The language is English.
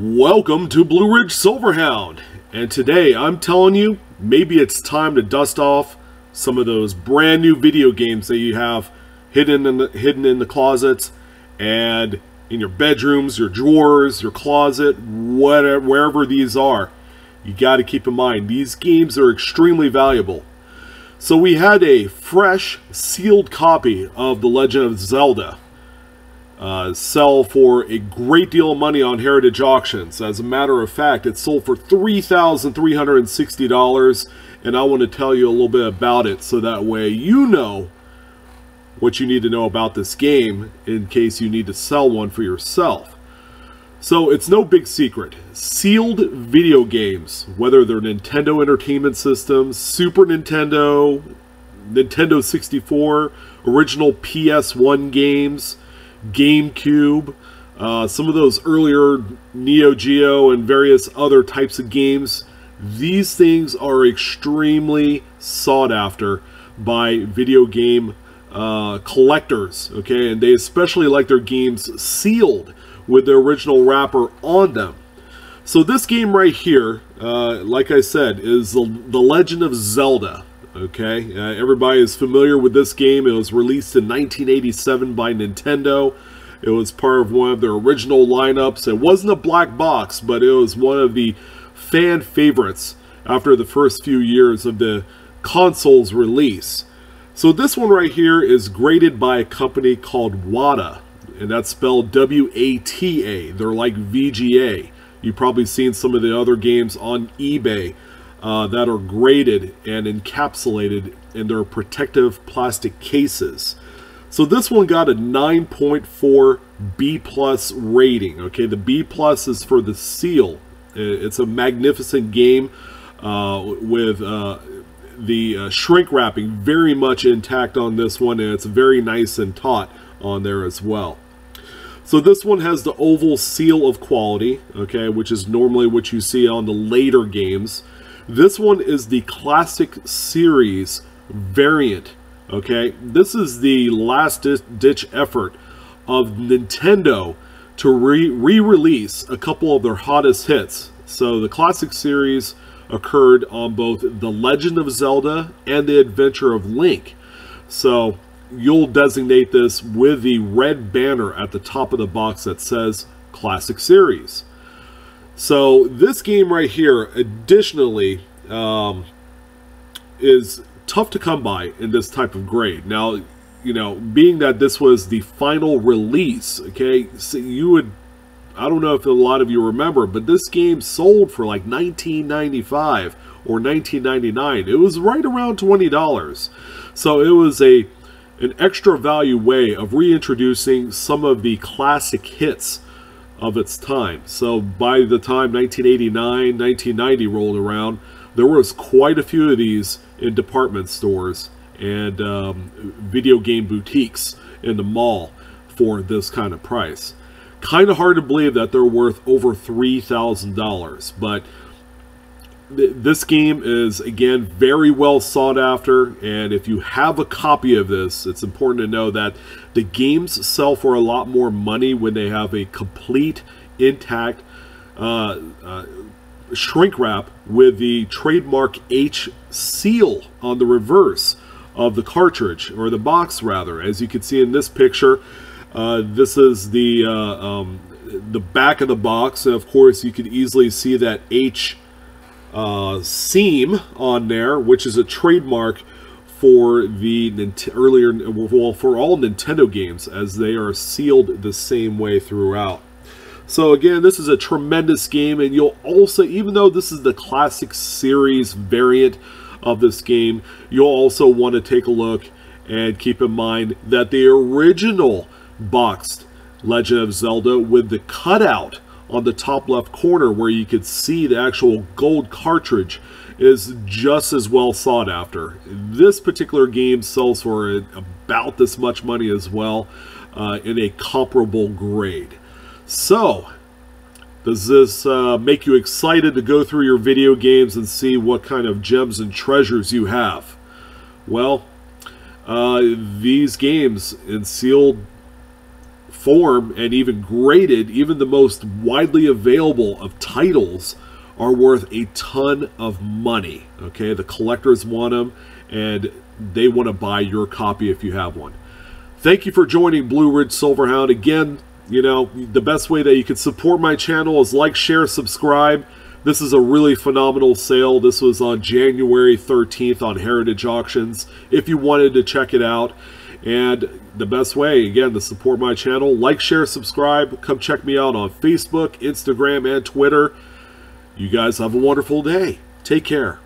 Welcome to Blue Ridge Silverhound, and today I'm telling you, maybe it's time to dust off some of those brand new video games that you have hidden in the closets and in your bedrooms, your drawers, your closet, whatever, wherever these are. You got to keep in mind, these games are extremely valuable. So we had a fresh, sealed copy of The Legend of Zelda sell for a great deal of money on Heritage Auctions. As a matter of fact, it sold for $3,360, and I want to tell you a little bit about it so that way you know what you need to know about this game in case you need to sell one for yourself. So it's no big secret. Sealed video games, whether they're Nintendo Entertainment Systems, Super Nintendo, Nintendo 64, original PS1 games, GameCube, some of those earlier Neo Geo and various other types of games. These things are extremely sought after by video game collectors, okay, and they especially like their games sealed with the original wrapper on them. So this game right here, like I said, is the Legend of Zelda. Okay, everybody is familiar with this game. It was released in 1987 by Nintendo. It was part of one of their original lineups. It wasn't a black box, but it was one of the fan favorites after the first few years of the console's release. So this one right here is graded by a company called WATA, and that's spelled W-A-T-A. They're like VGA. You've probably seen some of the other games on eBay that are graded and encapsulated in their protective plastic cases. So this one got a 9.4 B+ rating. Okay, the B+ is for the seal. It's a magnificent game with the shrink wrapping very much intact on this one, and it's very nice and taut on there as well. So this one has the oval seal of quality, okay, which is normally what you see on the later games. This one is the Classic Series variant, okay? This is the last-ditch effort of Nintendo to re-release a couple of their hottest hits. So the Classic Series occurred on both The Legend of Zelda and The Adventure of Link. So you'll designate this with the red banner at the top of the box that says Classic Series. So this game right here, additionally, is tough to come by in this type of grade. Now, you know, being that this was the final release, okay, so you would, I don't know if a lot of you remember, but this game sold for like $19.95 or $19.99. It was right around $20. So it was an extra value way of reintroducing some of the classic hits of its time. So by the time 1989, 1990 rolled around, there was quite a few of these in department stores and video game boutiques in the mall for this kind of price. Kind of hard to believe that they're worth over $3,000, but this game is, again, very well sought after, and if you have a copy of this, it's important to know that the games sell for a lot more money when they have a complete, intact shrink wrap with the trademark H seal on the reverse of the cartridge, or the box rather. As you can see in this picture, this is the back of the box, and of course you can easily see that H seam on there, which is a trademark for the for all Nintendo games, as they are sealed the same way throughout. So again, this is a tremendous game, and you'll also, even though this is the Classic Series variant of this game, you'll also want to take a look and keep in mind that the original boxed Legend of Zelda with the cutout on the top left corner where you could see the actual gold cartridge is just as well sought after. This particular game sells for about this much money as well, in a comparable grade. So, does this make you excited to go through your video games and see what kind of gems and treasures you have? Well, these games in sealed form and even graded, even the most widely available of titles are worth a ton of money. Okay, the collectors want them, and they want to buy your copy if you have one. Thank you for joining Blue Ridge Silverhound. Again, you know, the best way that you can support my channel is like, share, subscribe. This is a really phenomenal sale. This was on January 13th on Heritage Auctions, if you wanted to check it out. And the best way, again, to support my channel, like, share, subscribe. Come check me out on Facebook, Instagram, and Twitter. You guys have a wonderful day. Take care.